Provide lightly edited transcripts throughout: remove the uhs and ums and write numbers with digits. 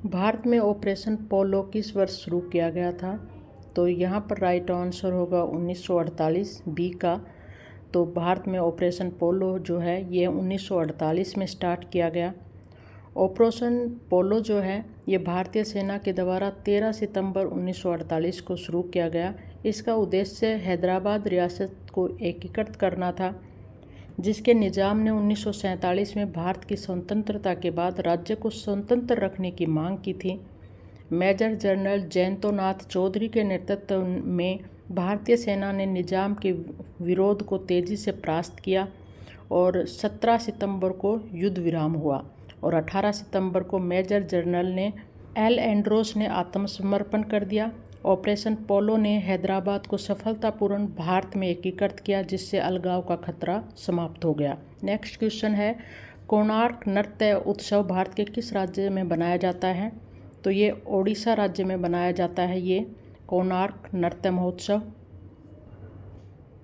भारत में ऑपरेशन पोलो किस वर्ष शुरू किया गया था? तो यहाँ पर राइट आंसर होगा 1948 बी का। तो भारत में ऑपरेशन पोलो जो है ये 1948 में स्टार्ट किया गया। ऑपरेशन पोलो जो है ये भारतीय सेना के द्वारा 13 सितंबर 1948 को शुरू किया गया। इसका उद्देश्य हैदराबाद रियासत को एकीकृत करना था, जिसके निज़ाम ने 1947 में भारत की स्वतंत्रता के बाद राज्य को स्वतंत्र रखने की मांग की थी। मेजर जनरल जयंतो नाथ चौधरी के नेतृत्व में भारतीय सेना ने निज़ाम के विरोध को तेज़ी से परास्त किया और 17 सितंबर को युद्ध विराम हुआ और 18 सितंबर को मेजर जनरल ने एल एंड्रोस ने आत्मसमर्पण कर दिया। ऑपरेशन पोलो ने हैदराबाद को सफलतापूर्वक भारत में एकीकृत किया, जिससे अलगाव का खतरा समाप्त हो गया। नेक्स्ट क्वेश्चन है, कोणार्क नृत्य उत्सव भारत के किस राज्य में बनाया जाता है? तो ये ओडिशा राज्य में बनाया जाता है। ये कोणार्क नृत्य महोत्सव।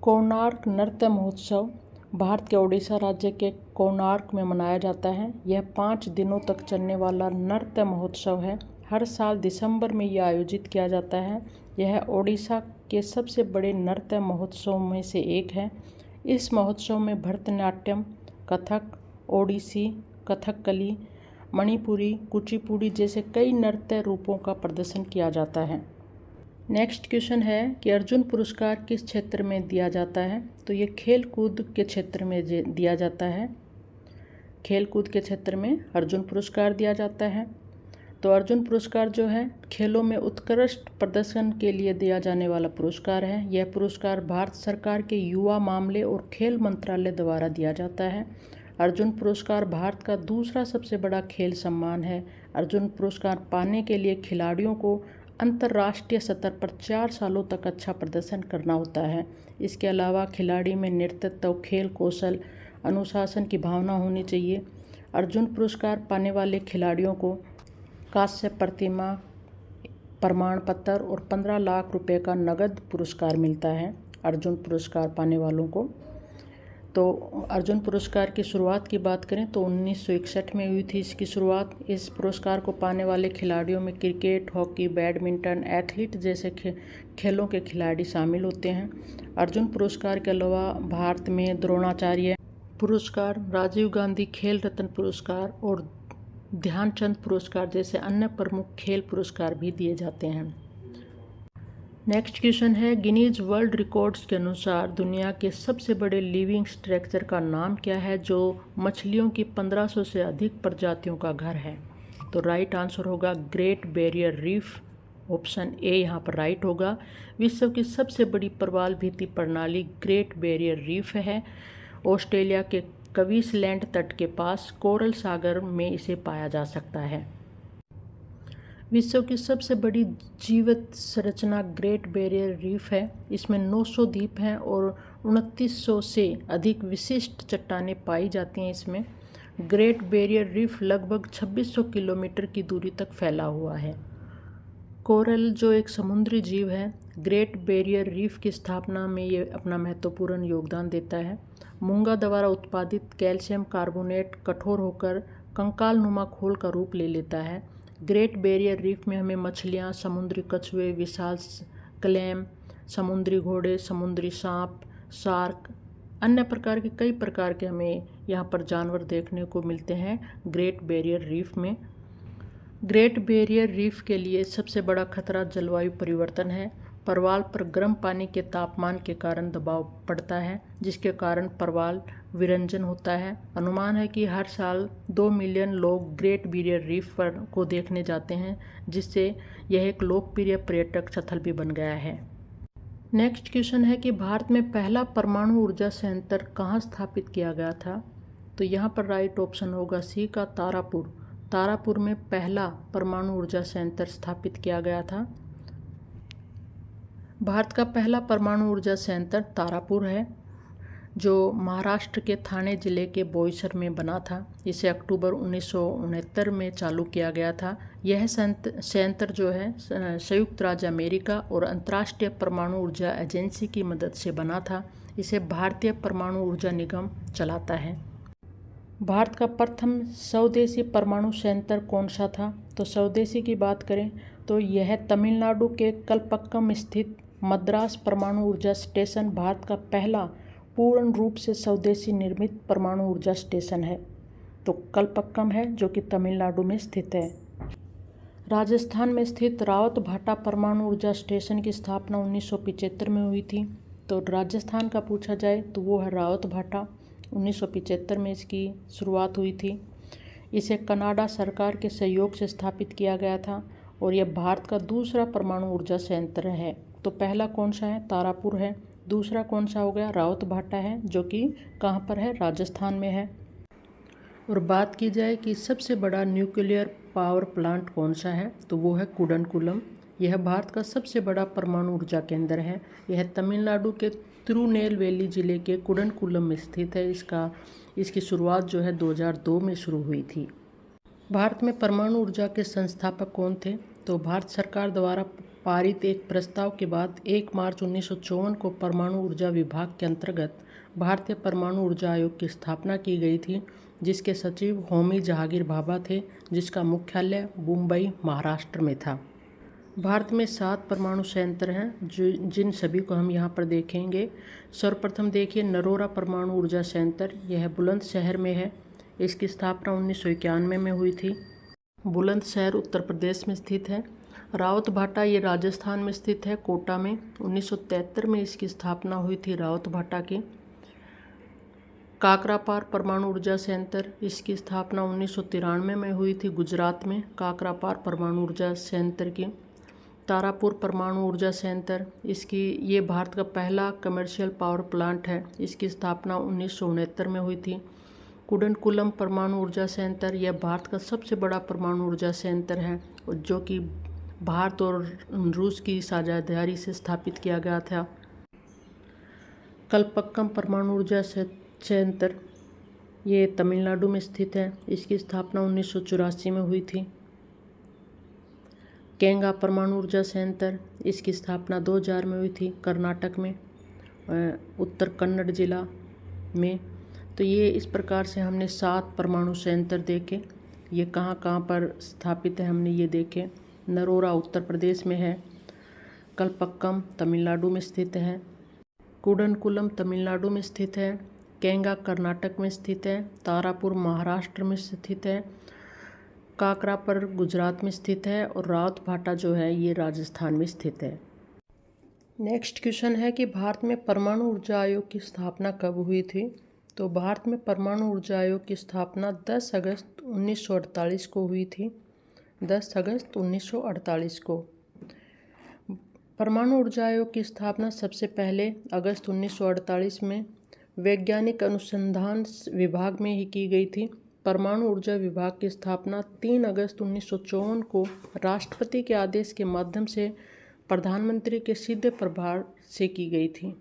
कोणार्क नृत्य महोत्सव भारत के ओडिशा राज्य के कोणार्क में मनाया जाता है। यह 5 दिनों तक चलने वाला नृत्य महोत्सव है। हर साल दिसंबर में यह आयोजित किया जाता है। यह ओडिशा के सबसे बड़े नृत्य महोत्सव में से एक है। इस महोत्सव में भरतनाट्यम, कथक, ओडिसी, कथकली, मणिपुरी, कुचिपुड़ी जैसे कई नृत्य रूपों का प्रदर्शन किया जाता है। नेक्स्ट क्वेश्चन है कि अर्जुन पुरस्कार किस क्षेत्र में दिया जाता है? तो ये खेल कूद के क्षेत्र में दिया जाता है। खेल कूद के क्षेत्र में अर्जुन पुरस्कार दिया जाता है। तो अर्जुन पुरस्कार जो है खेलों में उत्कृष्ट प्रदर्शन के लिए दिया जाने वाला पुरस्कार है। यह पुरस्कार भारत सरकार के युवा मामले और खेल मंत्रालय द्वारा दिया जाता है। अर्जुन पुरस्कार भारत का दूसरा सबसे बड़ा खेल सम्मान है। अर्जुन पुरस्कार पाने के लिए खिलाड़ियों को अंतर्राष्ट्रीय स्तर पर 4 सालों तक अच्छा प्रदर्शन करना होता है। इसके अलावा खिलाड़ी में नेतृत्व, खेल कौशल, अनुशासन की भावना होनी चाहिए। अर्जुन पुरस्कार पाने वाले खिलाड़ियों को कांस्य प्रतिमा, प्रमाण पत्र और 15 लाख रुपए का नगद पुरस्कार मिलता है अर्जुन पुरस्कार पाने वालों को। तो अर्जुन पुरस्कार की शुरुआत की बात करें तो 1961 में हुई थी इसकी शुरुआत। इस पुरस्कार को पाने वाले खिलाड़ियों में क्रिकेट, हॉकी, बैडमिंटन, एथलीट जैसे खेलों के खिलाड़ी शामिल होते हैं। अर्जुन पुरस्कार के अलावा भारत में द्रोणाचार्य पुरस्कार, राजीव गांधी खेल रत्न पुरस्कार और ध्यानचंद पुरस्कार जैसे अन्य प्रमुख खेल पुरस्कार भी दिए जाते हैं। नेक्स्ट क्वेश्चन है, गिनीज वर्ल्ड रिकॉर्ड्स के अनुसार दुनिया के सबसे बड़े लिविंग स्ट्रक्चर का नाम क्या है जो मछलियों की 1500 से अधिक प्रजातियों का घर है? तो राइट आंसर होगा great barrier reef. Option A यहाँ पर राइट होगा। विश्व की सबसे बड़ी प्रवाल भित्ति प्रणाली ग्रेट बैरियर रीफ है। ऑस्ट्रेलिया के क्वींसलैंड तट के पास कोरल सागर में इसे पाया जा सकता है। विश्व की सबसे बड़ी जीवित संरचना ग्रेट बैरियर रीफ है। इसमें 900 द्वीप हैं और 2900 से अधिक विशिष्ट चट्टानें पाई जाती हैं। इसमें ग्रेट बैरियर रीफ लगभग 2600 किलोमीटर की दूरी तक फैला हुआ है। कोरल जो एक समुद्री जीव है, ग्रेट बैरियर रीफ की स्थापना में ये अपना महत्वपूर्ण योगदान देता है। मूंगा द्वारा उत्पादित कैल्शियम कार्बोनेट कठोर होकर कंकाल नुमा खोल का रूप ले लेता है। ग्रेट बैरियर रीफ में हमें मछलियाँ, समुद्री कछुए, विशाल क्लैम, समुद्री घोड़े, समुद्री सांप, शार्क, अन्य प्रकार के कई प्रकार के हमें यहाँ पर जानवर देखने को मिलते हैं ग्रेट बैरियर रीफ में। ग्रेट बैरियर रीफ के लिए सबसे बड़ा खतरा जलवायु परिवर्तन है। प्रवाल पर गर्म पानी के तापमान के कारण दबाव पड़ता है, जिसके कारण प्रवाल विरंजन होता है। अनुमान है कि हर साल 2 मिलियन लोग ग्रेट बैरियर रीफ पर को देखने जाते हैं, जिससे यह एक लोकप्रिय पर्यटक स्थल भी बन गया है। नेक्स्ट क्वेश्चन है कि भारत में पहला परमाणु ऊर्जा संयंत्र कहाँ स्थापित किया गया था? तो यहाँ पर राइट ऑप्शन होगा सी का तारापुर। तारापुर में पहला परमाणु ऊर्जा संयंत्र स्थापित किया गया था। भारत का पहला परमाणु ऊर्जा संयंत्र तारापुर है, जो महाराष्ट्र के ठाणे जिले के बोईसर में बना था। इसे अक्टूबर 1969 में चालू किया गया था। यह संयंत्र जो है संयुक्त राज्य अमेरिका और अंतर्राष्ट्रीय परमाणु ऊर्जा एजेंसी की मदद से बना था। इसे भारतीय परमाणु ऊर्जा निगम चलाता है। भारत का प्रथम स्वदेशी परमाणु संयंत्र कौन सा था? तो स्वदेशी की बात करें तो यह तमिलनाडु के कलपक्कम स्थित मद्रास परमाणु ऊर्जा स्टेशन भारत का पहला पूर्ण रूप से स्वदेशी निर्मित परमाणु ऊर्जा स्टेशन है। तो कलपक्कम है जो कि तमिलनाडु में स्थित है। राजस्थान में स्थित रावतभाटा परमाणु ऊर्जा स्टेशन की स्थापना 1975 में हुई थी। तो राजस्थान का पूछा जाए तो वो है रावतभाटा। 1975 में इसकी शुरुआत हुई थी। इसे कनाडा सरकार के सहयोग से स्थापित किया गया था और यह भारत का दूसरा परमाणु ऊर्जा संयंत्र है। तो पहला कौन सा है? तारापुर है। दूसरा कौन सा हो गया? रावतभाटा है, जो कि कहाँ पर है? राजस्थान में है। और बात की जाए कि सबसे बड़ा न्यूक्लियर पावर प्लांट कौन सा है, तो वो है कुडनकुलम। यह भारत का सबसे बड़ा परमाणु ऊर्जा केंद्र है। यह तमिलनाडु के तिरुनेलवेली जिले के कुडनकुलम में स्थित है। इसकी शुरुआत जो है 2002 में शुरू हुई थी। भारत में परमाणु ऊर्जा के संस्थापक कौन थे? तो भारत सरकार द्वारा पारित एक प्रस्ताव के बाद 1 मार्च 1954 को परमाणु ऊर्जा विभाग के अंतर्गत भारतीय परमाणु ऊर्जा आयोग की स्थापना की गई थी, जिसके सचिव होमी जहांगीर भाभा थे, जिसका मुख्यालय मुंबई, महाराष्ट्र में था। भारत में 7 परमाणु संयंत्र हैं, जिन सभी को हम यहाँ पर देखेंगे। सर्वप्रथम देखिए नरोरा परमाणु ऊर्जा संयंत्र, यह बुलंदशहर में है। इसकी स्थापना 1991 में हुई थी। बुलंदशहर उत्तर प्रदेश में स्थित है। रावतभाटा ये राजस्थान में स्थित है, कोटा में। 1973 में इसकी स्थापना हुई थी रावतभाटा की। काकरापार परमाणु ऊर्जा संयंत्र, इसकी स्थापना 1993 में हुई थी गुजरात में, काकरापार परमाणु ऊर्जा संयंत्र की। तारापुर परमाणु ऊर्जा संयंत्र, ये भारत का पहला कमर्शियल पावर प्लांट है। इसकी स्थापना 1969 में हुई थी। कुडनकुलम परमाणु ऊर्जा संयंत्र, यह भारत का सबसे बड़ा परमाणु ऊर्जा संयंत्र है, जो कि भारत और रूस की साझेदारी से स्थापित किया गया था। कलपक्कम परमाणु ऊर्जा संयंत्र, ये तमिलनाडु में स्थित है। इसकी स्थापना 1984 में हुई थी। केंगा परमाणु ऊर्जा संयंत्र, इसकी स्थापना 2000 में हुई थी, कर्नाटक में, उत्तर कन्नड़ जिला में। तो ये इस प्रकार से हमने 7 परमाणु संयंत्र देखे। ये कहाँ कहाँ पर स्थापित है हमने ये देखे। नरोरा उत्तर प्रदेश में है, कलपक्कम तमिलनाडु में स्थित है, कुडनकुलम तमिलनाडु में स्थित है, केंगा कर्नाटक में स्थित है, तारापुर महाराष्ट्र में स्थित है, काकरापर गुजरात में स्थित है और रावतभाटा जो है ये राजस्थान में स्थित है। नेक्स्ट क्वेश्चन है कि भारत में परमाणु ऊर्जा आयोग की स्थापना कब हुई थी? तो भारत में परमाणु ऊर्जा आयोग की स्थापना 10 अगस्त 1948 को हुई थी। 10 अगस्त 1948 को। परमाणु ऊर्जा आयोग की स्थापना सबसे पहले अगस्त 1948 में वैज्ञानिक अनुसंधान विभाग में ही की गई थी। परमाणु ऊर्जा विभाग की स्थापना 3 अगस्त 1954 को राष्ट्रपति के आदेश के माध्यम से प्रधानमंत्री के सीधे प्रभार से की गई थी।